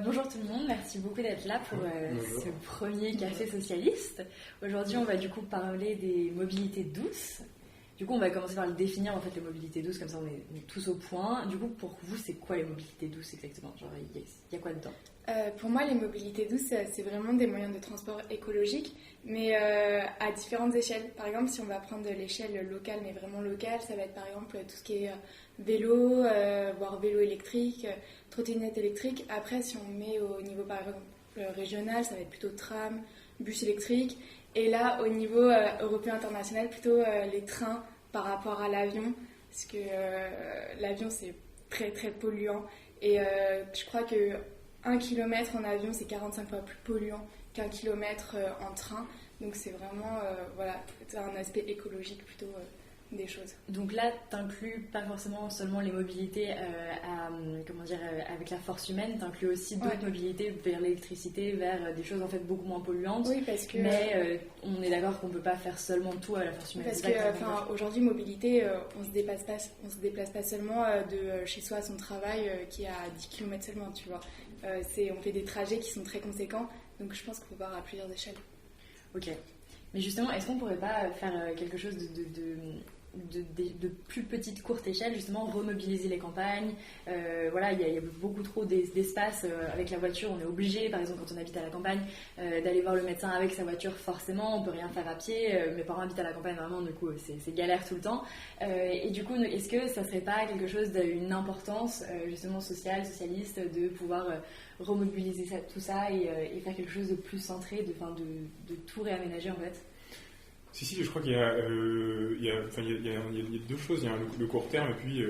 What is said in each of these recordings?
Bonjour tout le monde, merci beaucoup d'être là pour ce premier café socialiste. Aujourd'hui, on va du coup parler des mobilités douces. Du coup, on va commencer par le définir, en fait, les mobilités douces, comme ça on est tous au point. Du coup, pour vous, c'est quoi les mobilités douces exactement? Genre, il y a quoi dedans? Pour moi, les mobilités douces, c'est vraiment des moyens de transport écologiques, mais à différentes échelles. Par exemple, si on va prendre l'échelle locale, mais vraiment locale, ça va être par exemple tout ce qui est vélo, voire vélo électrique, trottinette électrique. Après, si on met au niveau par exemple régional, ça va être plutôt tram, bus électrique. Et là, au niveau européen international, plutôt les trains par rapport à l'avion, parce que l'avion, c'est très très polluant. Et je crois que 1 kilomètre en avion, c'est 45 fois plus polluant qu'un kilomètre en train. Donc c'est vraiment un aspect écologique plutôt des choses. Donc là, tu inclus pas forcément seulement les mobilités avec la force humaine, tu inclus aussi d'autres mobilités vers l'électricité, vers des choses en fait beaucoup moins polluantes. Oui, parce que... Mais on est d'accord qu'on ne peut pas faire seulement tout à la force humaine. Parce que aujourd'hui, mobilité, on se déplace pas seulement de chez soi à son travail qui est à 10 km seulement, tu vois. On fait des trajets qui sont très conséquents, donc je pense qu'il faut voir à plusieurs échelles. Ok. Mais justement, est-ce qu'on pourrait pas faire quelque chose de plus petite, courte échelle, justement remobiliser les campagnes? Il y a beaucoup trop d'espace avec la voiture, on est obligé, par exemple quand on habite à la campagne, d'aller voir le médecin avec sa voiture, forcément, on peut rien faire à pied. Mes parents habitent à la campagne, vraiment, du coup, c'est galère tout le temps. Et du coup, est-ce que ça serait pas quelque chose d'une importance, justement socialiste, de pouvoir remobiliser tout ça et faire quelque chose de plus centré, de tout réaménager en fait? Si, je crois qu'il y a deux choses. Il y a le court terme et puis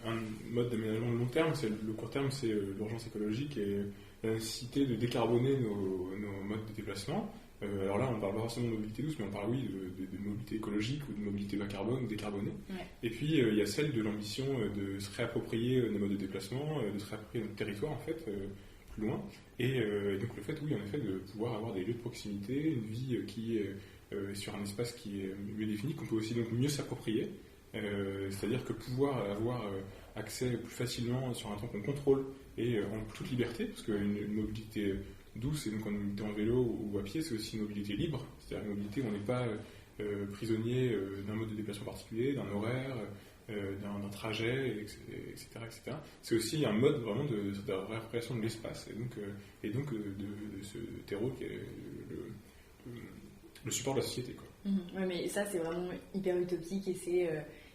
un mode d'aménagement de long terme. Le court terme, c'est l'urgence écologique et la nécessité de décarboner nos modes de déplacement. Alors là, on ne parle pas forcément de mobilité douce, mais on parle, oui, de mobilité écologique ou de mobilité bas carbone, décarbonée. Ouais. Et puis, il y a celle de l'ambition de se réapproprier nos modes de déplacement, de se réapproprier notre territoire, en fait, plus loin. Et donc, le fait, oui, en effet, de pouvoir avoir des lieux de proximité, une vie qui est sur un espace qui est mieux défini, qu'on peut aussi donc mieux s'approprier. C'est-à-dire que pouvoir avoir accès plus facilement sur un temps qu'on contrôle et en toute liberté, parce qu'une mobilité douce, et donc en mobilité en vélo ou à pied, c'est aussi une mobilité libre, c'est-à-dire une mobilité où on n'est pas prisonnier d'un mode de déplacement particulier, d'un horaire, d'un trajet, etc. C'est aussi un mode vraiment de réappropriation de l'espace et donc de ce terreau qui est le support de la société, quoi. Ouais, mais ça c'est vraiment hyper utopique et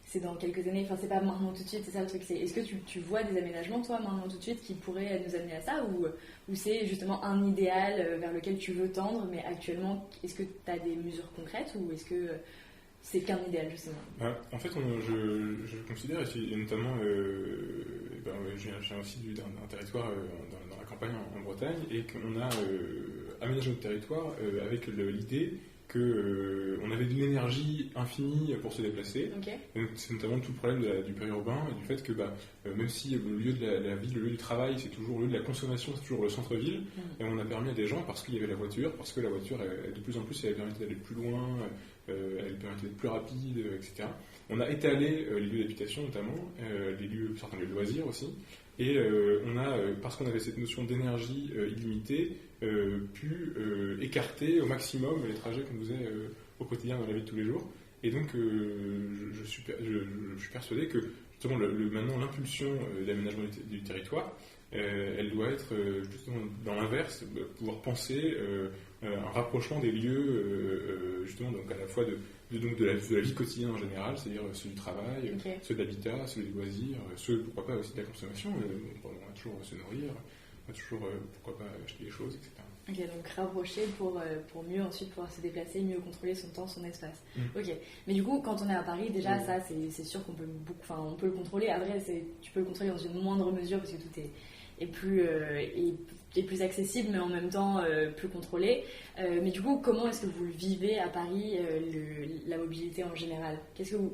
c'est dans quelques années, enfin c'est pas maintenant tout de suite, c'est ça le truc. Est-ce que tu vois des aménagements toi maintenant tout de suite qui pourraient nous amener à ça ou c'est justement un idéal vers lequel tu veux tendre, mais actuellement est-ce que tu as des mesures concrètes ou est-ce que c'est qu'un idéal justement? En fait, je considère, et notamment, je viens aussi d'un territoire dans la campagne en Bretagne, et qu'on a aménagé notre territoire avec l'idée qu'on avait d'une énergie infinie pour se déplacer. Okay. Donc, c'est notamment tout le problème du périurbain et du fait que même si le lieu de la ville, le lieu du travail, c'est toujours le lieu de la consommation, c'est toujours le centre-ville, et on a permis à des gens, parce qu'il y avait la voiture, parce que la voiture, de plus en plus, elle permettait d'aller plus loin, elle permettait d'être plus rapide, etc. On a étalé les lieux d'habitation notamment, certains lieux de loisirs aussi, et on a, parce qu'on avait cette notion d'énergie illimitée, pu écarter au maximum les trajets qu'on faisait au quotidien dans la vie de tous les jours. Et donc, je suis persuadé que justement maintenant l'impulsion d'aménagement du territoire, elle doit être justement dans l'inverse, pouvoir penser un rapprochement des lieux, justement donc à la fois de la vie quotidienne en général, c'est-à-dire ceux du travail, ceux de l'habitat, ceux des loisirs, ceux pourquoi pas aussi de la consommation. On va toujours se nourrir, on va toujours pourquoi pas acheter des choses, etc. Ok, donc rapprocher pour mieux ensuite pouvoir se déplacer, mieux contrôler son temps, son espace. Ok, mais du coup, quand on est à Paris, déjà, ça, c'est sûr qu'on peut on peut le contrôler. Après, tu peux le contrôler dans une moindre mesure parce que tout est plus qui est plus accessible mais en même temps plus contrôlé. Mais du coup, comment est-ce que vous le vivez à Paris, la mobilité en général?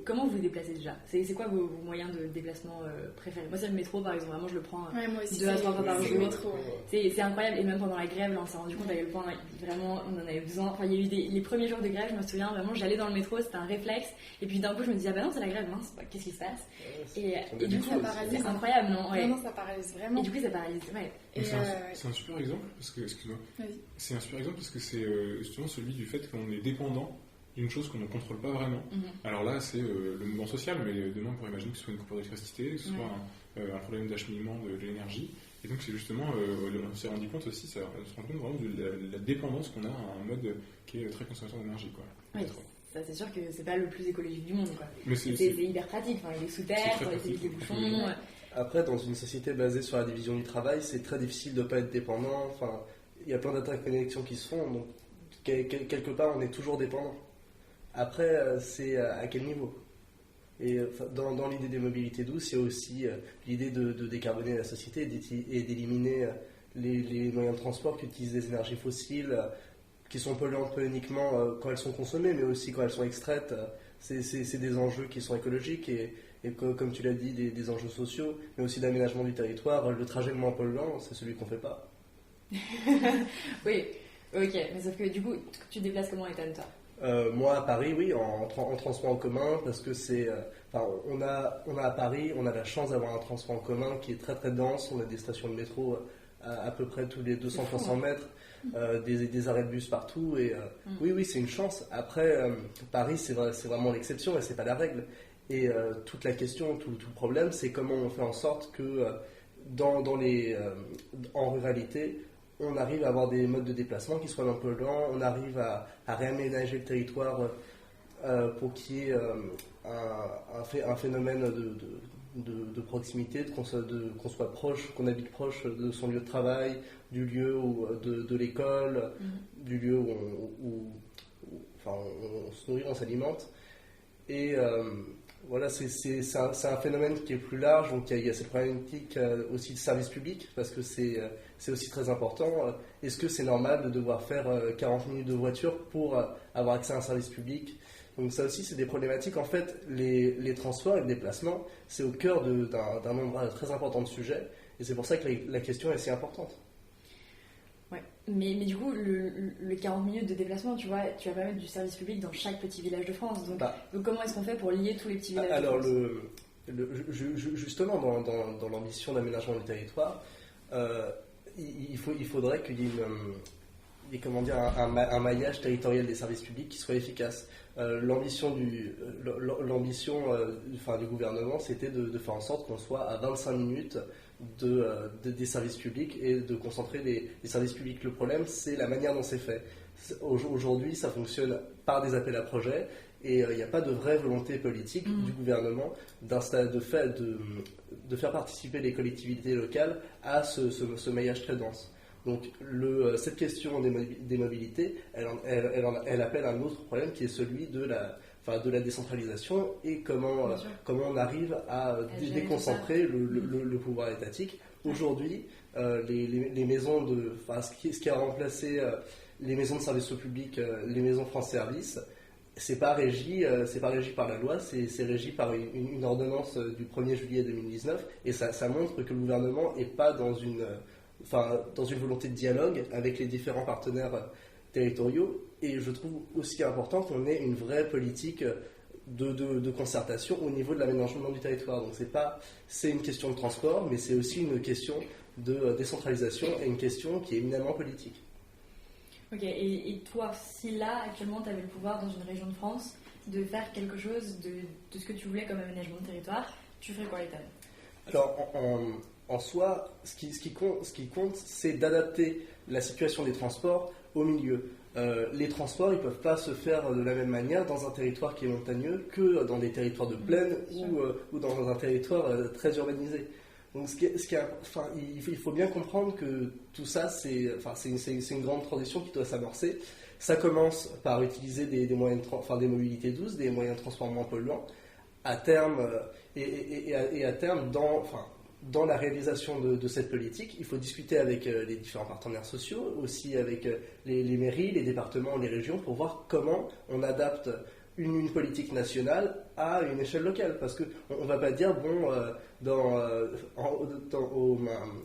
Comment vous vous déplacez déjà? C'est quoi vos moyens de déplacement préférés? Moi, c'est le métro par exemple, vraiment je le prends moi aussi, 2 à 3 fois par jour. Le métro. C'est incroyable, et même pendant la grève, là, on s'est rendu compte à quel point vraiment on en avait besoin. Enfin, il y a eu les premiers jours de grève, je me souviens vraiment, j'allais dans le métro, c'était un réflexe, et puis d'un coup je me disais, ah bah non, c'est la grève, mince, qu'est-ce qui se passe? Et du coup, ça paralyse. c'est incroyable, non? Ouais. Non, ça paralyse vraiment. Et du coup, ça paralyse, ouais. C'est un super exemple, parce que, excuse-moi, Vas-y. c'est un super exemple parce que c'est justement celui du fait qu'on est dépendant d'une chose qu'on ne contrôle pas vraiment. Alors là, c'est le mouvement social, mais demain on pourrait imaginer que ce soit une coupure d'électricité, que ce soit un problème d'acheminement de l'énergie. Et donc c'est justement, on s'est rendu compte aussi, on se rend compte vraiment de la dépendance qu'on a à un mode qui est très consommateur d'énergie. Oui, ça c'est sûr que c'est pas le plus écologique du monde. Quoi. Mais c'est hyper pratique, enfin, il est sous terre, pour éviter les bouchons. Après, dans une société basée sur la division du travail, c'est très difficile de ne pas être dépendant. Enfin, il y a plein d'interconnexions qui se font, donc quelque part on est toujours dépendant. Après, c'est à quel niveau? Et dans l'idée des mobilités douces, il y a aussi l'idée de décarboner la société et d'éliminer les moyens de transport qui utilisent des énergies fossiles, qui sont polluantes pas uniquement quand elles sont consommées, mais aussi quand elles sont extraites. C'est des enjeux qui sont écologiques et comme tu l'as dit, des enjeux sociaux, mais aussi d'aménagement du territoire. Le trajet le moins polluant, c'est celui qu'on ne fait pas. Oui, ok, mais sauf que du coup, tu te déplaces comment, Ethan, toi? Moi à Paris, oui, en transport en commun, parce que on a à Paris, on a la chance d'avoir un transport en commun qui est très très dense. On a des stations de métro à peu près tous les 200-300 mètres, des arrêts de bus partout. Et oui, c'est une chance. Après, Paris, c'est vraiment l'exception et c'est pas la règle. Et toute la question, tout le problème, c'est comment on fait en sorte que en ruralité, on arrive à avoir des modes de déplacement qui soient un peu lents, on arrive à réaménager le territoire pour qu'il y ait un phénomène de proximité, qu'on soit proche, qu'on habite proche de son lieu de travail, du lieu de l'école, du lieu où on se nourrit, on s'alimente. Et voilà, c'est un phénomène qui est plus large, donc il y a cette problématique aussi de service public, parce que c'est aussi très important. Est-ce que c'est normal de devoir faire 40 minutes de voiture pour avoir accès à un service public? Donc ça aussi, c'est des problématiques. En fait, les transports et le déplacement, c'est au cœur d'un nombre très important de sujets, et c'est pour ça que la question est si importante. Ouais. Mais du coup, le 40 minutes de déplacement, tu vas pas mettre du service public dans chaque petit village de France. Donc comment est-ce qu'on fait pour lier tous les petits villages de France? Justement, dans l'ambition d'aménagement du territoire, il faudrait qu'il y ait un maillage territorial des services publics qui soit efficace. L'ambition du gouvernement, c'était de faire en sorte qu'on soit à 25 minutes des services publics et de concentrer les services publics. Le problème, c'est la manière dont c'est fait. Aujourd'hui, ça fonctionne par des appels à projets et il n'y a pas de vraie volonté politique du gouvernement de faire participer les collectivités locales à ce maillage très dense. Donc cette question des mobilités, elle appelle un autre problème qui est celui de la décentralisation et comment on arrive à déconcentrer le pouvoir étatique. Aujourd'hui, les maisons ce qui a remplacé les maisons de services au public, les maisons France Service, c'est pas régi par la loi, c'est régi par une ordonnance du 1er juillet 2019, et ça montre que le gouvernement n'est pas dans une volonté de dialogue avec les différents partenaires territoriaux. Et je trouve aussi important qu'on ait une vraie politique de concertation au niveau de l'aménagement du territoire. Donc c'est une question de transport, mais c'est aussi une question de décentralisation et une question qui est éminemment politique. Ok, et toi, si là, actuellement, tu avais le pouvoir dans une région de France de faire quelque chose de ce que tu voulais comme aménagement de territoire, tu ferais quoi, Ethan? Alors, en soi, ce qui compte, c'est d'adapter la situation des transports au milieu. Les transports, ils ne peuvent pas se faire de la même manière dans un territoire qui est montagneux que dans des territoires de plaine ou dans un territoire très urbanisé. Donc, il faut bien comprendre que tout ça, c'est une grande transition qui doit s'amorcer. Ça commence par utiliser des mobilités douces, des moyens de transport moins polluants. À terme, à terme, dans la réalisation de cette politique, il faut discuter avec les différents partenaires sociaux, aussi avec les mairies, les départements, les régions, pour voir comment on adapte une politique nationale à une échelle locale. Parce qu'on ne va pas dire, bon, à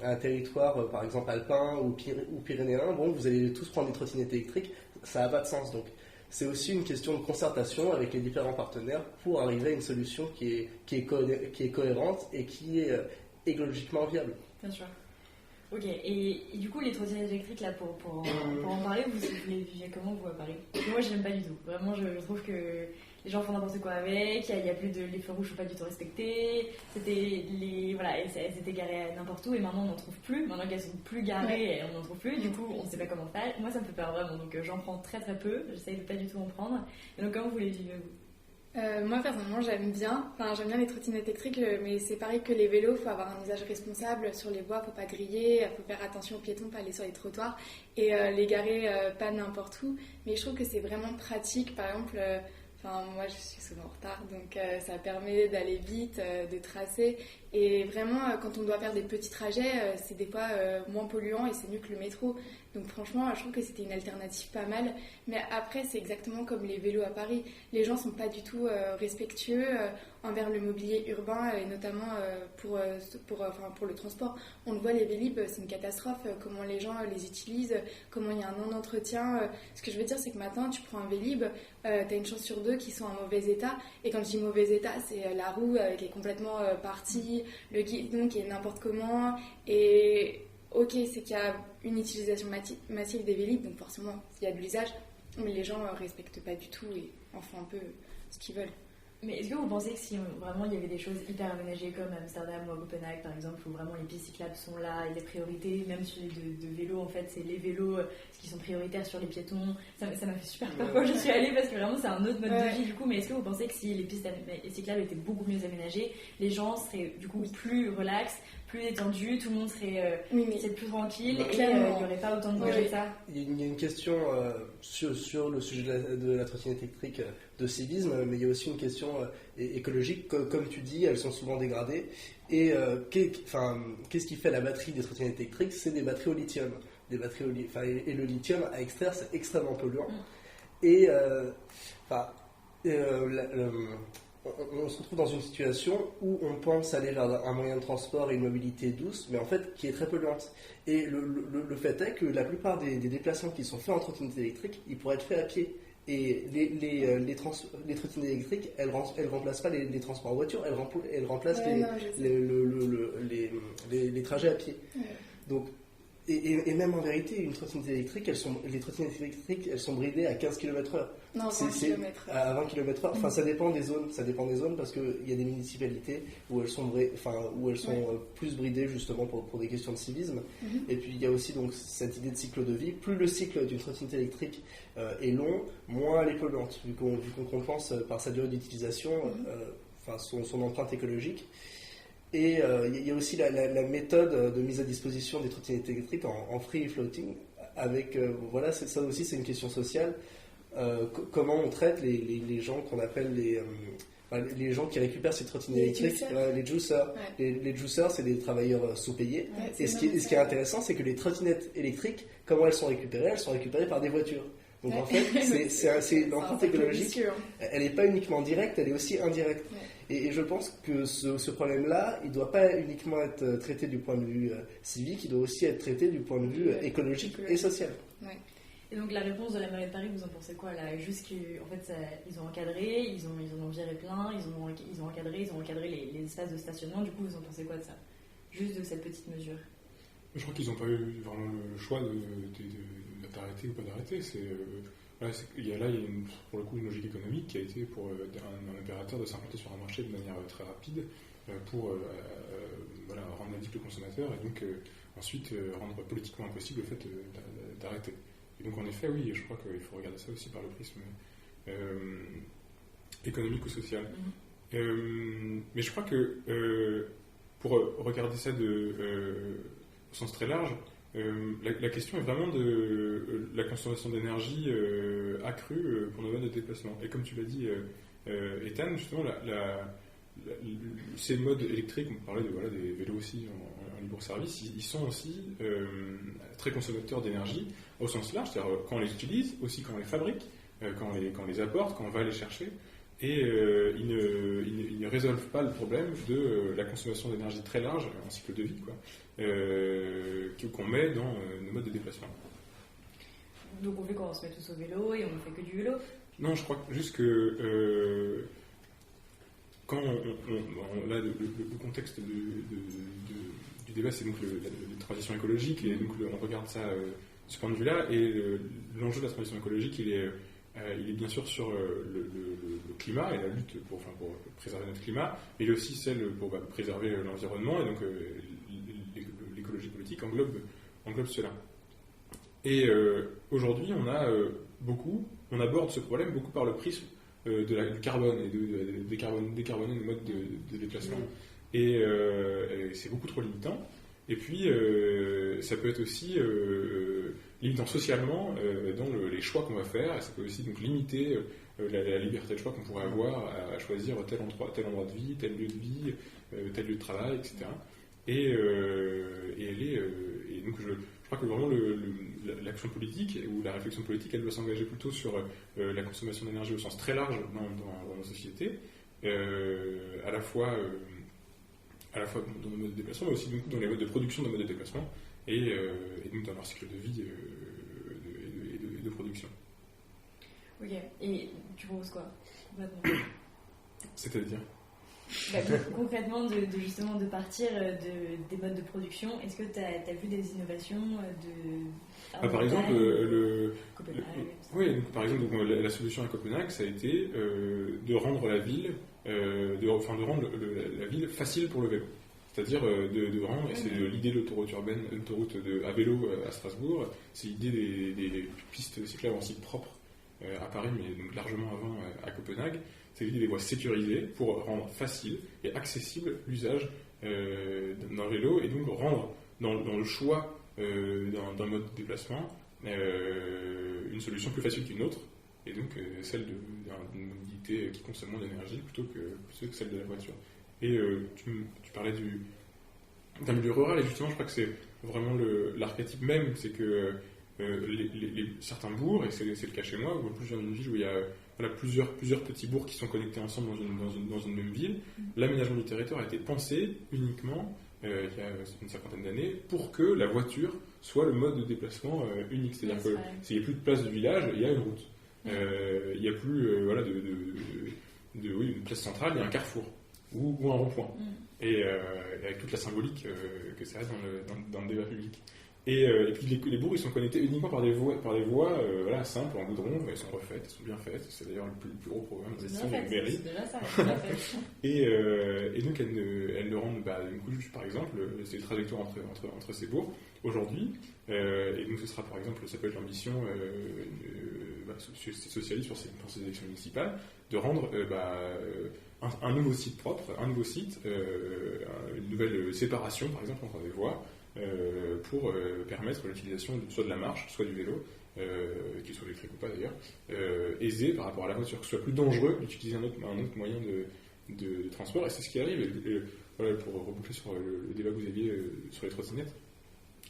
un territoire, par exemple alpin ou pyrénéen, bon, vous allez tous prendre des trottinettes électriques, ça n'a pas de sens. Donc, c'est aussi une question de concertation avec les différents partenaires pour arriver à une solution qui est cohérente et qui est écologiquement viable. Bien sûr. Ok, et du coup, les trottinettes électriques, là, pour en parler, vous les vivez comment, vous, à Paris? Moi, je n'aime pas du tout. Vraiment, je trouve que les gens font n'importe quoi avec, il y a plus de... Les feux rouges ne sont pas du tout respectés, elles étaient garées n'importe où, et maintenant, on n'en trouve plus. Maintenant qu'elles sont plus garées, on n'en trouve plus, du coup, on ne sait pas comment faire. Moi, ça me fait peur, vraiment, donc j'en prends très très peu, j'essaye de pas du tout en prendre. Et donc, comment vous les vivez, vous? Moi personnellement j'aime bien les trottinettes électriques, mais c'est pareil que les vélos, il faut avoir un usage responsable sur les voies, faut pas griller, faut faire attention aux piétons, pas aller sur les trottoirs et les garer pas n'importe où. Mais je trouve que c'est vraiment pratique, par exemple, moi je suis souvent en retard, donc ça permet d'aller vite, de tracer, et vraiment quand on doit faire des petits trajets, c'est des fois moins polluant et c'est mieux que le métro. Donc franchement, je trouve que c'était une alternative pas mal. Mais après, c'est exactement comme les vélos à Paris. Les gens sont pas du tout respectueux envers le mobilier urbain, et notamment pour le transport. On le voit, les Vélib', c'est une catastrophe. Comment les gens les utilisent, comment il y a un non-entretien. Ce que je veux dire, c'est que maintenant, tu prends un Vélib', t'as une chance sur deux qui sont en mauvais état. Et quand je dis mauvais état, c'est la roue qui est complètement partie, le guidon qui est n'importe comment. Et... ok, c'est qu'il y a une utilisation massive des Vélib', donc forcément, il y a de l'usage, mais les gens ne respectent pas du tout et en font un peu ce qu'ils veulent. Mais est-ce que vous pensez que si vraiment il y avait des choses hyper aménagées comme Amsterdam ou à Copenhague par exemple, où vraiment les pistes cyclables sont là et les priorités, même sur les de vélos, en fait c'est les vélos qui sont prioritaires sur les piétons, ça m'a fait super peur quand je suis allée, parce que vraiment c'est un autre mode de vie du coup. Mais est-ce que vous pensez que si les pistes cyclables étaient beaucoup mieux aménagées, les gens seraient du coup plus relax, plus détendus, tout le monde serait plus tranquille, et il n'y aurait pas autant de danger que ça? Il y a une question sur le sujet de la trottinette électrique de civisme, mais il y a aussi une question écologique. Comme tu dis, elles sont souvent dégradées. Et qu'est-ce qui fait la batterie des trottinettes électriques? C'est des batteries au lithium. Et le lithium à extraire, c'est extrêmement polluant. Et on se retrouve dans une situation où on pense aller vers un moyen de transport et une mobilité douce, mais en fait qui est très polluante. Et le fait est que la plupart des déplacements qui sont faits en trottinette électrique, ils pourraient être faits à pied. Et les trottinettes électriques, elles remplacent pas les transports en voiture, elles remplacent les trajets à pied. Ouais. Donc, et même en vérité, les trottinettes électriques, elles sont bridées à 15 km/h. Non, 20 km/h. À 20 km/h. Enfin, ça dépend des zones. Ça dépend des zones parce qu'il y a des municipalités où elles sont, plus bridées justement pour des questions de civisme. Et puis, il y a aussi donc cette idée de cycle de vie. Plus le cycle d'une trottinette électrique est long, moins elle est polluante, vu qu'on compense par sa durée d'utilisation son empreinte écologique. Et il y a aussi la méthode de mise à disposition des trottinettes électriques en free floating. Avec, ça aussi c'est une question sociale. Comment on traite les gens qu'on appelle les gens qui récupèrent ces trottinettes électriques, les juicers. Ouais. Les juicers, c'est des travailleurs sous-payés. Ouais, et ce qui est intéressant, c'est que les trottinettes électriques, comment elles sont récupérées? Elles sont récupérées par des voitures. Donc en fait, c'est l'empreinte écologique. Elle n'est pas uniquement directe, elle est aussi indirecte. Ouais. Et je pense que ce problème-là, il ne doit pas uniquement être traité du point de vue civique, il doit aussi être traité du point de vue écologique et social. Ouais. Et donc la réponse de la mairie de Paris, vous en pensez quoi là? Juste qu'en fait, ils ont encadré, ils en ont viré plein, ils ont encadré les espaces de stationnement. Du coup, vous en pensez quoi de ça? Juste de cette petite mesure? Je crois qu'ils n'ont pas eu vraiment le choix d'arrêter ou pas d'arrêter. Il y a pour le coup une logique économique qui a été pour un opérateur de s'implanter sur un marché de manière très rapide pour rendre addict le consommateur et donc ensuite rendre politiquement impossible le fait d'arrêter. Et donc en effet, oui, je crois qu'il faut regarder ça aussi par le prisme économique ou social. Mais je crois que pour regarder ça au sens très large, la question est vraiment de la consommation d'énergie accrue pour nos modes de déplacement. Et comme tu l'as dit, Ethan, justement, ces modes électriques, on parlait des vélos aussi en libre-service, ils sont aussi très consommateurs d'énergie au sens large, c'est-à-dire quand on les utilise, aussi quand on les fabrique, quand on les apporte, quand on va les chercher. Et ils ne résolvent pas le problème de la consommation d'énergie très large en cycle de vie, qu'on met dans nos modes de déplacement. Donc on fait quoi? On se met tous au vélo et on ne fait que du vélo? Non, je crois juste que quand là, le contexte du débat, c'est donc la transition écologique, et donc on regarde ça de ce point de vue-là, et l'enjeu de la transition écologique, il est bien sûr sur le climat et la lutte pour préserver notre climat, mais il est aussi celle pour préserver l'environnement, et donc l'écologie politique englobe cela. Et aujourd'hui, on aborde ce problème beaucoup par le prisme du carbone et de décarboner nos modes de déplacement. Et c'est beaucoup trop limitant. Et puis, ça peut être aussi limitant socialement dans les choix qu'on va faire. Et ça peut aussi donc limiter la liberté de choix qu'on pourrait avoir à choisir tel endroit de vie, tel lieu de vie, tel lieu de travail, etc. Et donc je crois que vraiment l'action politique ou la réflexion politique, elle doit s'engager plutôt sur la consommation d'énergie au sens très large dans nos sociétés, à la fois dans nos modes de déplacement, mais aussi dans les modes de production de nos modes de déplacement, et donc dans leur cycle de vie et de production. Ok, et tu proposes quoi complètement? C'est-à-dire concrètement, justement de partir des modes de production, est-ce que tu as vu des innovations par exemple, par exemple la solution à Copenhague, ça a été de rendre la ville, la ville facile pour le vélo. C'est-à-dire de rendre, et c'est l'idée de l'autoroute urbaine, à vélo à Strasbourg, c'est l'idée des pistes cyclables en site propre à Paris, mais donc largement avant à Copenhague. C'est l'idée des voies sécurisées pour rendre facile et accessible l'usage d'un vélo, et donc rendre dans le choix d'un mode de déplacement une solution plus facile qu'une autre, et donc celle d'une mobilité qui consomme moins d'énergie plutôt que celle de la voiture. Et tu parlais d'un milieu rural, et justement je crois que c'est vraiment l'archétype même, c'est que certains bourgs, et c'est le cas chez moi, où je viens d'une ville où il y a plusieurs petits bourgs qui sont connectés ensemble dans une même ville. L'aménagement du territoire a été pensé uniquement il y a une cinquantaine d'années pour que la voiture soit le mode de déplacement unique. C'est-à-dire que s'il n'y a plus de place de village, il y a une route. Il n'y a plus une place centrale, il y a un carrefour ou un rond-point. Et avec toute la symbolique que ça a dans le débat public. Et puis les bourgs, ils sont connectés uniquement par des voies simples, en goudron, elles sont refaites, elles sont bien faites, c'est d'ailleurs le plus gros programme de gestion des mairies. C'est déjà ça, bien fait. Et donc elles ne rendent, par exemple, c'est les trajectoires entre ces bourgs aujourd'hui, et donc ce sera par exemple, ça peut être l'ambition socialiste pour ces élections municipales, de rendre un nouveau site propre, une nouvelle séparation par exemple entre des voies, pour permettre l'utilisation soit de la marche, soit du vélo, qu'il soit électrique ou pas d'ailleurs, aisé par rapport à la voiture, que ce soit plus dangereux d'utiliser un autre moyen de transport, et c'est ce qui arrive. Et pour reboucler sur le débat que vous aviez sur les trottinettes,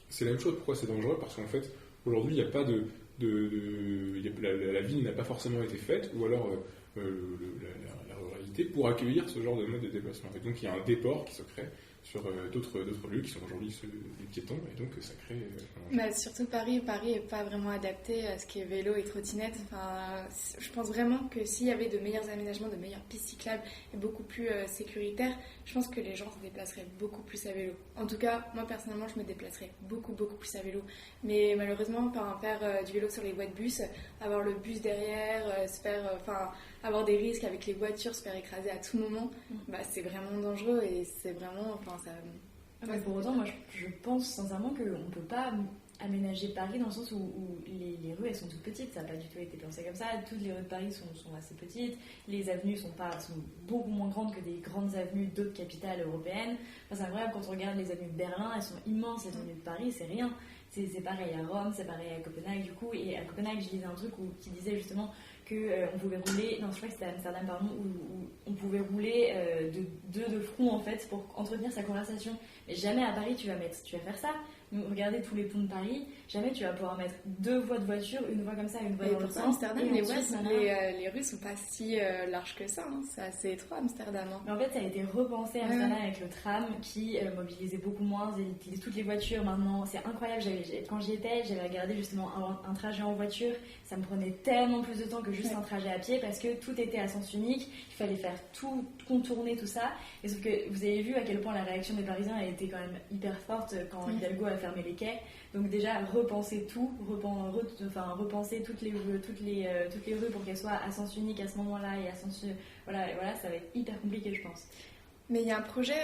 c'est la même chose. Pourquoi c'est dangereux? Parce qu'en fait, aujourd'hui, il n'y a pas la ville n'a pas forcément été faite, ou alors la ruralité, pour accueillir ce genre de mode de déplacement. Et donc il y a un déport qui se crée sur d'autres lieux qui sont aujourd'hui ceux des piétons, et donc ça crée surtout Paris n'est pas vraiment adapté à ce qui est vélo et trottinette. Je pense vraiment que s'il y avait de meilleurs aménagements, de meilleures pistes cyclables et beaucoup plus sécuritaires, je pense que les gens se déplaceraient beaucoup plus à vélo. En tout cas, moi personnellement, je me déplacerais beaucoup plus à vélo. Mais malheureusement, faire du vélo sur les voies de bus, avoir le bus derrière, avoir des risques avec les voitures, se faire écraser à tout moment, c'est vraiment dangereux, et c'est vraiment... Pour autant, moi je pense sincèrement qu'on ne peut pas aménager Paris dans le sens où les rues elles sont toutes petites, ça n'a pas du tout été pensé comme ça. Toutes les rues de Paris sont assez petites, les avenues sont beaucoup moins grandes que des grandes avenues d'autres capitales européennes. C'est incroyable, quand on regarde les avenues de Berlin, elles sont immenses, les avenues de Paris c'est rien. C'est pareil à Rome, c'est pareil à Copenhague du coup. Et à Copenhague, je lisais un truc qui disait justement qu'on pouvait rouler, non je crois que c'était à Amsterdam pardon, où on pouvait rouler de front en fait pour entretenir sa conversation. Mais jamais à Paris tu vas faire ça. Regardez tous les ponts de Paris, jamais tu vas pouvoir mettre 2 voies de voiture, une voie comme ça, une voie dans l'autre sens. Amsterdam, les rues sont pas si larges que ça, hein. C'est assez étroit Amsterdam. Hein. Mais en fait ça a été repensé Amsterdam avec le tram qui mobilisait beaucoup moins, ils utilisent toutes les voitures maintenant, c'est incroyable. Quand j'y étais, j'avais regardé justement un trajet en voiture, ça me prenait tellement plus de temps que juste un trajet à pied parce que tout était à sens unique, il fallait faire tout, contourner tout ça. Et sauf que vous avez vu à quel point la réaction des Parisiens a été quand même hyper forte quand Hidalgo a fermé les quais. Donc déjà repenser tout, repenser toutes les rues pour qu'elles soient à sens unique à ce moment-là et à sens voilà, ça va être hyper compliqué je pense. Mais il y a un projet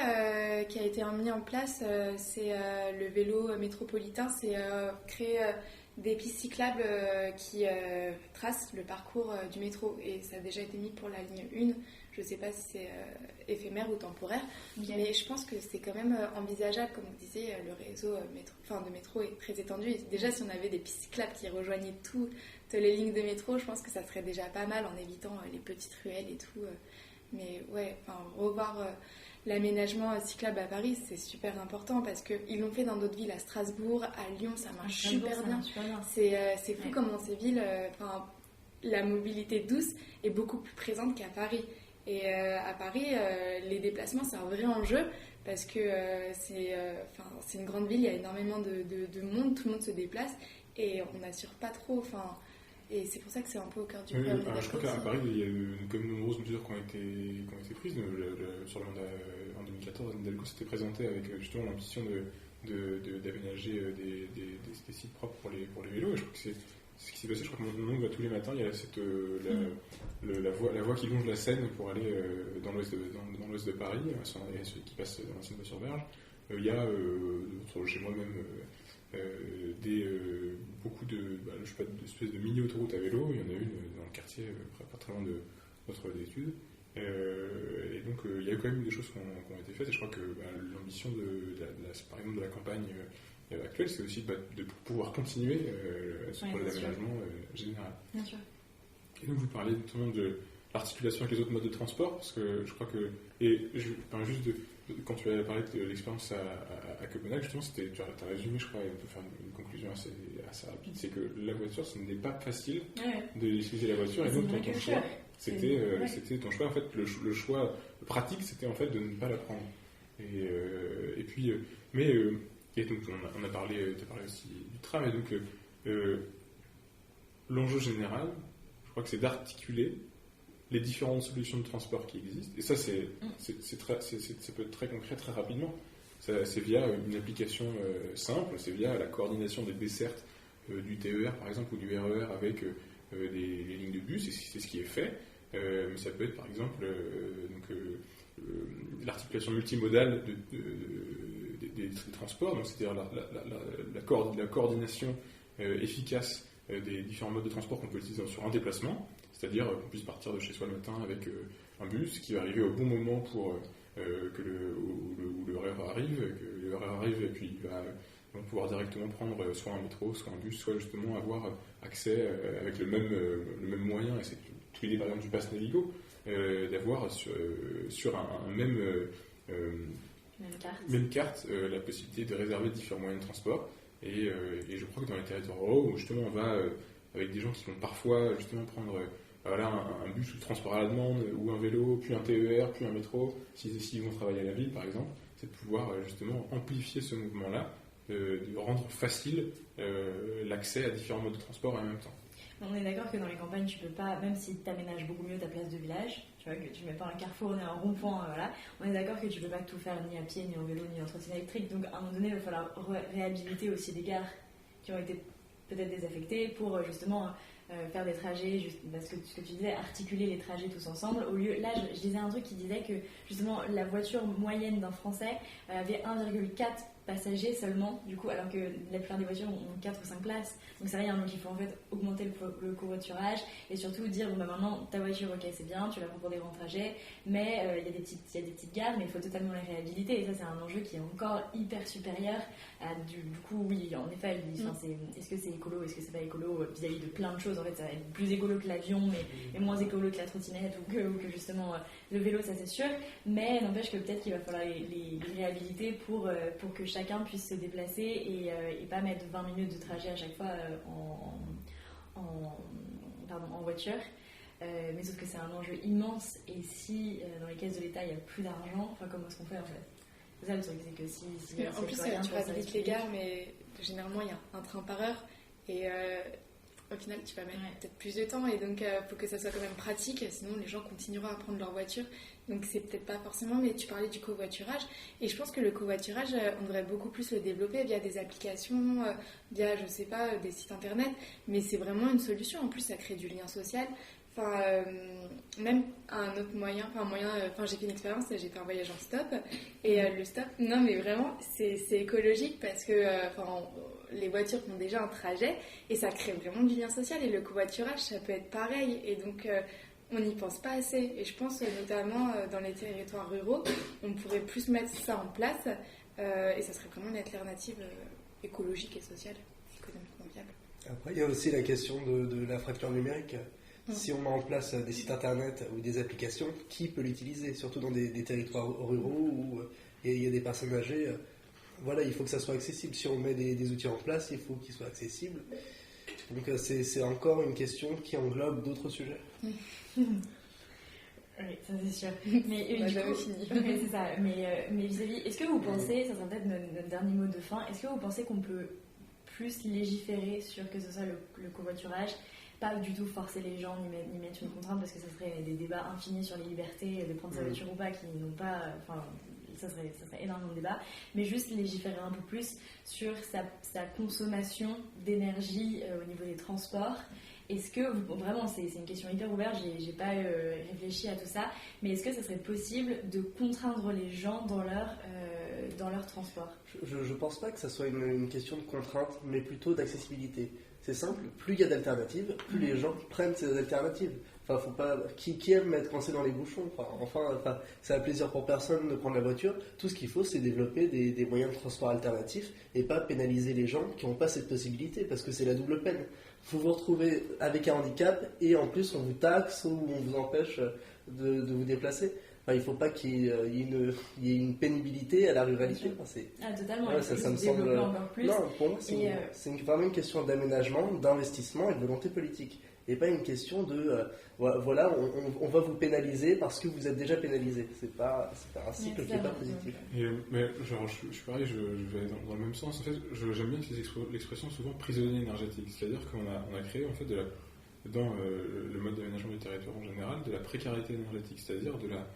qui a été mis en place, c'est le vélo métropolitain, c'est créer des pistes cyclables qui tracent le parcours du métro. Et ça a déjà été mis pour la ligne 1. Je ne sais pas si c'est éphémère ou temporaire, mais je pense que c'est quand même envisageable. Comme vous disiez, le réseau de métro est très étendu. Et déjà, si on avait des pistes cyclables qui rejoignaient toutes les lignes de métro, je pense que ça serait déjà pas mal en évitant les petites ruelles et tout. Mais ouais, revoir l'aménagement cyclable à Paris, c'est super important parce qu'ils l'ont fait dans d'autres villes, à Strasbourg, à Lyon, ça marche super bien. C'est fou comment ces villes, la mobilité douce est beaucoup plus présente qu'à Paris. Et à Paris, les déplacements, c'est un vrai enjeu parce que c'est une grande ville, il y a énormément de monde, tout le monde se déplace et on n'assure pas trop. Et c'est pour ça que c'est un peu au cœur du problème. Je crois qu'à Paris, il y a eu quand même de nombreuses mesures qui ont été prises. Sur le mandat en 2014, Anne Hidalgo s'était présentée avec justement l'ambition d'aménager des sites propres pour les vélos. Et je crois que c'est ce qui s'est passé. Je crois que mon tous les matins, il y a la voie qui longe la Seine pour aller dans l'ouest de Paris, qui passe dans l'ancienne voie sur Berge. Il y a chez moi-même beaucoup d'espèces de mini-autoroutes à vélo. Il y en a une dans le quartier, pas très loin de notre d'études. Et donc il y a quand même des choses qui ont été faites. Et je crois que l'ambition par exemple de la campagne actuelle, c'est aussi de pouvoir continuer ce projet d'aménagement général. Bien sûr. Et donc vous parlez notamment de l'articulation avec les autres modes de transport, parce que je crois que... quand tu as parlé de l'expérience à Copenhague, justement, tu as résumé, je crois, et on peut faire une conclusion assez rapide, c'est que la voiture, ce n'est pas facile d'utiliser la voiture, et donc ton choix, c'était ton choix, en fait, le choix pratique, c'était en fait de ne pas la prendre. Et puis, et donc on a parlé, tu as parlé aussi du tram, et donc l'enjeu général, je crois que c'est d'articuler les différentes solutions de transport qui existent. Et ça, ça peut être très concret, très rapidement. C'est via une application simple, c'est via la coordination des dessertes du TER, par exemple, ou du RER avec les lignes de bus, et c'est ce qui est fait. Mais ça peut être, par exemple, l'articulation multimodale des transports, donc c'est-à-dire la coordination efficace des différents modes de transport qu'on peut utiliser sur un déplacement. C'est-à-dire qu'on puisse partir de chez soi le matin avec un bus qui va arriver au bon moment pour où le RER arrive, que le RER arrive et puis ils vont pouvoir directement prendre soit un métro, soit un bus, soit justement avoir accès avec le même moyen, et c'est toute l'idée par exemple du pass Navigo, d'avoir sur un même carte la possibilité de réserver différents moyens de transport. Et je crois que dans les territoires ruraux, où justement on va avec des gens qui vont parfois justement prendre un bus ou transport à la demande, ou un vélo, puis un TER, puis un métro, s'ils vont travailler à la ville par exemple, c'est de pouvoir justement amplifier ce mouvement-là, de rendre facile l'accès à différents modes de transport en même temps. On est d'accord que dans les campagnes, tu peux pas, même si tu aménages beaucoup mieux ta place de village, tu vois, que tu mets pas un carrefour ni un rond-point, voilà, on est d'accord que tu peux pas tout faire ni à pied, ni en vélo, ni en trottinette électrique, donc à un moment donné, il va falloir réhabiliter aussi des gares qui ont été peut-être désaffectées pour justement faire des trajets, parce que ce que tu disais, articuler les trajets tous ensemble. Au lieu, là, je disais un truc qui disait que justement la voiture moyenne d'un Français avait 1,4 passagers seulement, du coup, alors que la plupart des voitures ont 4 ou 5 places. Donc c'est rien, donc il faut en fait augmenter le covoiturage et surtout dire bon bah maintenant ta voiture, ok, c'est bien, tu la prends pour des grands trajets, mais il y a des petites gares, mais il faut totalement les réhabiliter. Et ça, c'est un enjeu qui est encore hyper supérieur à du coup, oui, en effet, est-ce que c'est écolo, est-ce que c'est pas écolo vis-à-vis de plein de choses. En fait, ça va être plus écolo que l'avion, mais moins écolo que la trottinette ou que justement le vélo, ça c'est sûr. Mais n'empêche que peut-être qu'il va falloir les réhabiliter pour que chacun puisse se déplacer et pas mettre 20 minutes de trajet à chaque fois en voiture. Mais sauf que c'est un enjeu immense et si dans les caisses de l'État il n'y a plus d'argent, enfin comment est-ce qu'on fait en fait? C'est ça le truc, c'est que si en plus tu réhabilites les gares, mais généralement il y a un train par heure et au final tu vas mettre peut-être plus de temps et donc il faut que ça soit quand même pratique, sinon les gens continueront à prendre leur voiture, donc c'est peut-être pas forcément. Mais tu parlais du covoiturage et je pense que le covoiturage on devrait beaucoup plus le développer via des applications, via je sais pas des sites internet, mais c'est vraiment une solution. En plus ça crée du lien social. Enfin, même un autre moyen, j'ai fait une expérience, j'ai fait un voyage en stop et le stop, non mais vraiment c'est écologique parce que les voitures font déjà un trajet et ça crée vraiment du lien social, et le covoiturage ça peut être pareil, et donc on n'y pense pas assez, et je pense notamment dans les territoires ruraux on pourrait plus mettre ça en place et ça serait vraiment une alternative écologique et sociale, économiquement viable. Après il y a aussi la question de la fracture numérique. Si on met en place des sites internet ou des applications, qui peut l'utiliser? Surtout dans des territoires ruraux où il y a des personnes âgées. Voilà, il faut que ça soit accessible. Si on met des outils en place, il faut qu'ils soient accessibles. Donc c'est encore une question qui englobe d'autres sujets. Oui, ça c'est sûr. Mais on jamais fini. C'est ça. Mais vis-à-vis, est-ce que vous pensez, ça sera peut-être notre dernier mot de fin, est-ce que vous pensez qu'on peut plus légiférer sur que ce soit le covoiturage, pas du tout forcer les gens ni mettre une contrainte, parce que ça serait des débats infinis sur les libertés de prendre sa voiture ou pas qui n'ont pas, ça serait énormément de débats, mais juste légiférer un peu plus sur sa consommation d'énergie au niveau des transports. Est-ce que, vraiment c'est une question hyper ouverte, j'ai pas réfléchi à tout ça, mais est-ce que ça serait possible de contraindre les gens dans leur transport? Je pense pas que ça soit une question de contrainte, mais plutôt d'accessibilité. C'est simple, plus il y a d'alternatives, plus les gens prennent ces alternatives. Enfin, faut pas. Qui aime être coincé dans les bouchons? Enfin, c'est un plaisir pour personne de prendre la voiture. Tout ce qu'il faut, c'est développer des moyens de transport alternatifs et pas pénaliser les gens qui n'ont pas cette possibilité, parce que c'est la double peine. Vous vous retrouvez avec un handicap et en plus on vous taxe ou on vous empêche de vous déplacer. Enfin, il ne faut pas qu'il y ait une pénibilité à la ruralité. Totalement, ouais, ça me semble encore plus. Non, pour moi, c'est vraiment une question d'aménagement, d'investissement et de volonté politique. Et pas une question de voilà, on va vous pénaliser parce que vous êtes déjà pénalisé. C'est pas un cycle qui n'est pas positif. Mais genre, je suis pareil, je vais dans le même sens. En fait, j'aime bien utiliser l'expression souvent prisonnier énergétique. C'est-à-dire qu'on a créé en fait dans le mode d'aménagement du territoire en général de la précarité énergétique, c'est-à-dire de la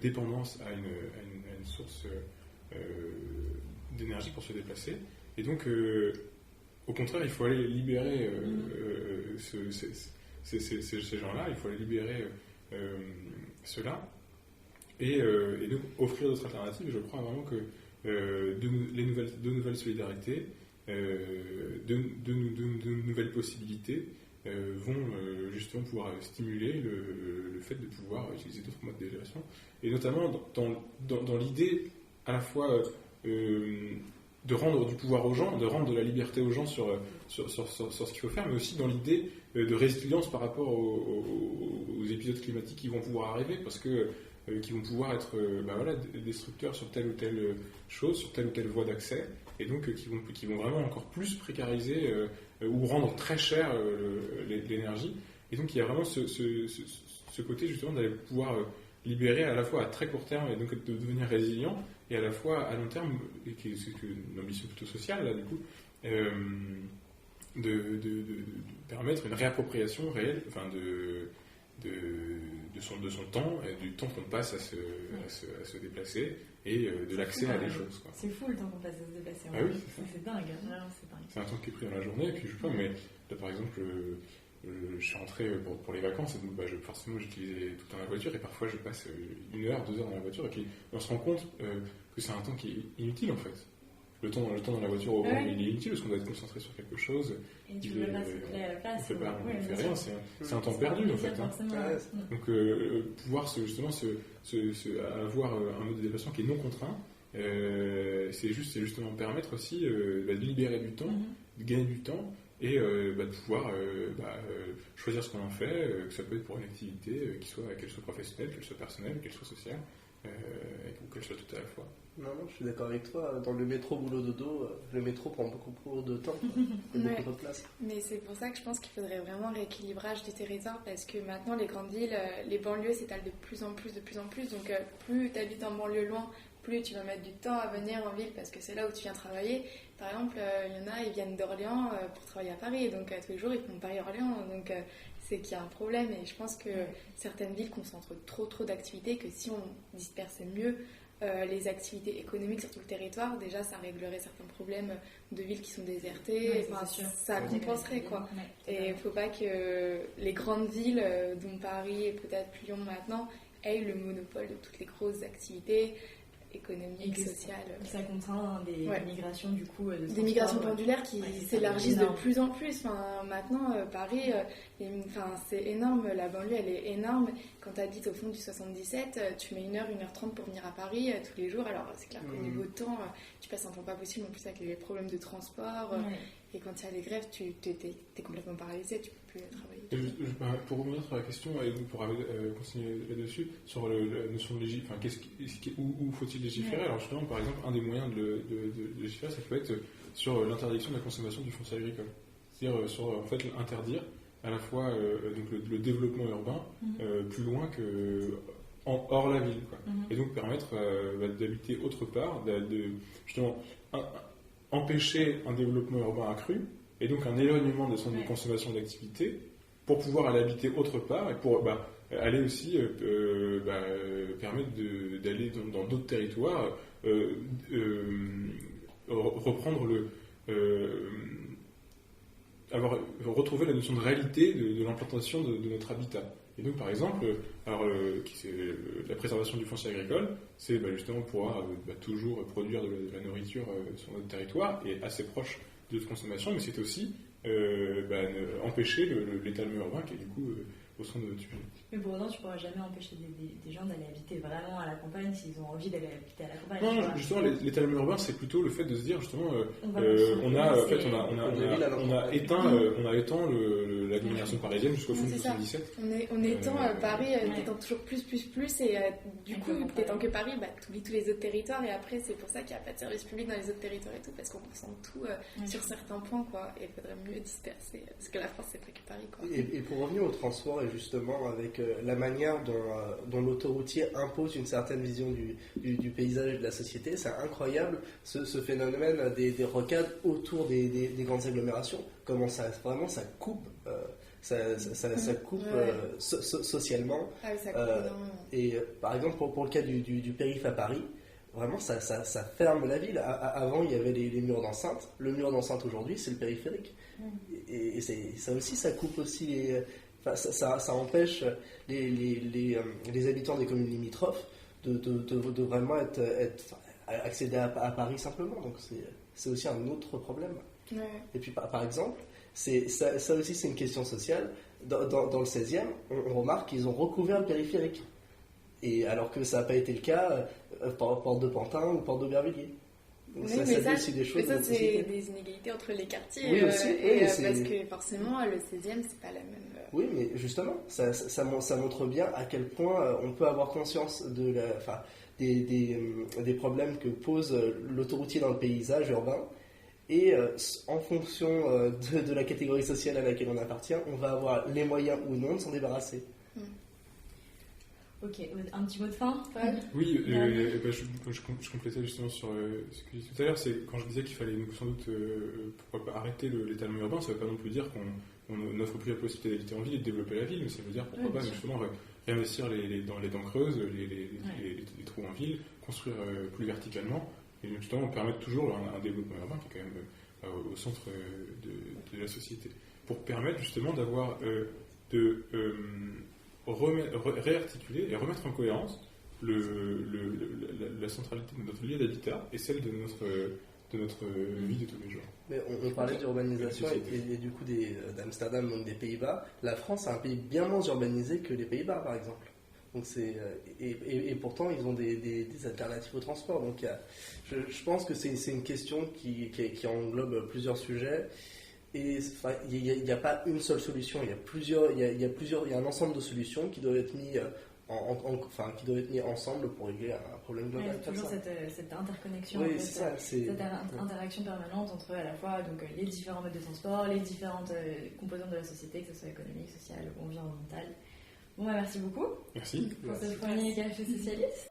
dépendance à une source d'énergie pour se déplacer. Et donc, au contraire, il faut aller libérer ces gens-là, il faut aller libérer ceux-là, et donc offrir d'autres alternatives. Je crois vraiment que de nouvelles solidarités, de nouvelles possibilités vont justement pouvoir stimuler le fait de pouvoir utiliser d'autres modes de gestion, et notamment dans l'idée à la fois de rendre du pouvoir aux gens, de rendre de la liberté aux gens sur ce qu'il faut faire, mais aussi dans l'idée de résilience par rapport aux épisodes climatiques qui vont pouvoir arriver, parce que qui vont pouvoir être destructeurs sur telle ou telle chose, sur telle ou telle voie d'accès, et donc qui vont vraiment encore plus précariser ou rendre très cher l'énergie. Et donc il y a vraiment ce côté justement d'aller pouvoir libérer à la fois à très court terme, et donc de devenir résilient, et à la fois à long terme, et qui est une ambition plutôt sociale là du coup, de permettre une réappropriation réelle, de son temps, et du temps qu'on passe à se déplacer, et de l'accès à des choses. Quoi. C'est fou le temps qu'on passe à se déplacer. Ah oui, c'est dingue, c'est dingue. C'est un temps qui est pris dans la journée, et puis je sais pas, mais là par exemple, je suis rentré pour les vacances, et donc forcément j'utilisais tout le temps la voiture, et parfois je passe 1 heure, 2 heures dans la voiture, et puis on se rend compte que c'est un temps qui est inutile en fait. le temps dans la voiture au il est inutile parce qu'on doit être concentré sur quelque chose. Et tu ne veux pas circuler à la place. On fait rien, c'est un temps perdu en fait. Donc pouvoir justement avoir un mode de déplacement qui est non contraint, c'est justement permettre aussi de libérer du temps, de gagner du temps et de pouvoir choisir ce qu'on en fait, que ça peut être pour une activité qu'elle soit professionnelle, qu'elle soit personnelle, qu'elle soit sociale, ou qu'elle soit tout à la fois. Non, je suis d'accord avec toi. Dans le métro boulot dodo, le métro prend beaucoup de temps, beaucoup de place. Mais c'est pour ça que je pense qu'il faudrait vraiment un rééquilibrage du territoire parce que maintenant les grandes villes, les banlieues s'étalent de plus en plus. Donc plus tu habites en banlieue loin, plus tu vas mettre du temps à venir en ville parce que c'est là où tu viens travailler. Par exemple, il y en a, ils viennent d'Orléans pour travailler à Paris. Donc tous les jours, ils font Paris-Orléans. Donc c'est qu'il y a un problème. Et je pense que certaines villes concentrent trop d'activités que si on dispersait mieux les activités économiques sur tout le territoire, déjà ça réglerait certains problèmes de villes qui sont désertées, ça compenserait quoi. Et il ne faut pas que les grandes villes, dont Paris et peut-être Lyon maintenant, aient le monopole de toutes les grosses activités économiques, sociales. Ça contraint des migrations du coup. Des migrations pendulaires qui s'élargissent de plus en plus. Enfin, maintenant, Paris, c'est énorme, la banlieue elle est énorme. Quand tu habites au fond du 77, tu mets 1h30 pour venir à Paris tous les jours. Alors c'est clair qu'au niveau temps, tu passes un temps pas possible en plus avec les problèmes de transport. Et quand il y a des grèves, tu es complètement paralysé, tu peux plus travailler. Pour revenir sur la question et pour continuer là-dessus, sur la notion de légiférer, où faut-il légiférer? Alors justement, par exemple, un des moyens de légiférer, ça peut être sur l'interdiction de la consommation du foncier agricole. C'est-à-dire sur en fait interdire à la fois donc le développement urbain plus loin que hors la ville, quoi. Et donc permettre d'habiter autre part, justement empêcher un développement urbain accru et donc un éloignement de son consommation d'activité pour pouvoir aller habiter autre part et pour aller aussi permettre d'aller dans d'autres territoires, reprendre retrouver la notion de réalité de l'implantation de notre habitat. Et donc, par exemple, la préservation du foncier agricole, c'est justement pouvoir toujours produire de la nourriture sur notre territoire et assez proche de notre consommation, mais c'est aussi empêcher l'étalement urbain qui est du coup au centre de notre sujet. Mais pour autant, tu ne pourras jamais empêcher des gens d'aller habiter vraiment à la campagne s'ils ont envie d'aller habiter à la campagne. Non, justement, l'étalement urbain, c'est plutôt le fait de se dire, justement, on a éteint l'agglomération parisienne jusqu'au fond de 77. On étend Paris, t'étends toujours plus, et du coup, t'étends que Paris, t'oublies tous les autres territoires, et après, c'est pour ça qu'il n'y a pas de service public dans les autres territoires et tout, parce qu'on concentre tout sur certains points, quoi, et il faudrait mieux disperser, parce que la France, c'est pas que Paris, quoi. Et pour revenir au transport, et justement, avec la manière dont l'autoroutier impose une certaine vision du paysage et de la société, c'est incroyable ce phénomène des rocades autour des grandes agglomérations. Comment ça coupe, ça coupe socialement. Ah oui, ça coupe et par exemple, pour le cas du périph' à Paris, vraiment ça ferme la ville. Avant, il y avait les murs d'enceinte. Le mur d'enceinte aujourd'hui, c'est le périphérique. Et ça aussi, ça coupe aussi ça empêche les habitants des communes limitrophes de vraiment accéder à Paris simplement. Donc c'est aussi un autre problème. Et puis par exemple, ça aussi c'est une question sociale. Dans le 16e, on remarque qu'ils ont recouvert le périphérique. Et alors que ça n'a pas été le cas porte de Pantin ou porte d'Aubervilliers. Oui, ça c'est des inégalités entre les quartiers. Parce que forcément, le 16e, c'est pas la même. Oui, mais justement, ça montre bien à quel point on peut avoir conscience des problèmes que pose l'autoroutier dans le paysage urbain. Et en fonction de la catégorie sociale à laquelle on appartient, on va avoir les moyens ou non de s'en débarrasser. Ok, un petit mot de fin, Paul? Oui, je complétais justement sur ce que j'ai dit tout à l'heure, c'est quand je disais qu'il fallait sans doute pourquoi pas arrêter l'étalement urbain, ça ne veut pas non plus dire qu'on n'offre plus la possibilité d'habiter en ville et de développer la ville, mais ça veut dire pourquoi pas justement réinvestir dans les dents creuses, les trous en ville, construire plus verticalement, et justement permettre toujours un développement urbain qui est quand même au centre de la société, pour permettre justement d'avoir réarticuler et remettre en cohérence la centralité de notre lieu d'habitat et celle de de notre vie de tous les jours. Mais on parlait d'urbanisation et du coup d'Amsterdam, donc des Pays-Bas. La France est un pays bien moins urbanisé que les Pays-Bas, par exemple. Donc et pourtant, ils ont des alternatives au transport. Donc je pense que c'est une question qui englobe plusieurs sujets. Et il n'y a pas une seule solution. Il y a un ensemble de solutions qui doivent être mis ensemble pour régler un problème global. C'est toujours cette interconnexion, oui, cette interaction permanente entre à la fois donc, les différents modes de transport, les différentes composantes de la société, que ce soit économique, sociale ou environnementale. Bon, merci beaucoup. Merci. Pour ce premier café socialiste.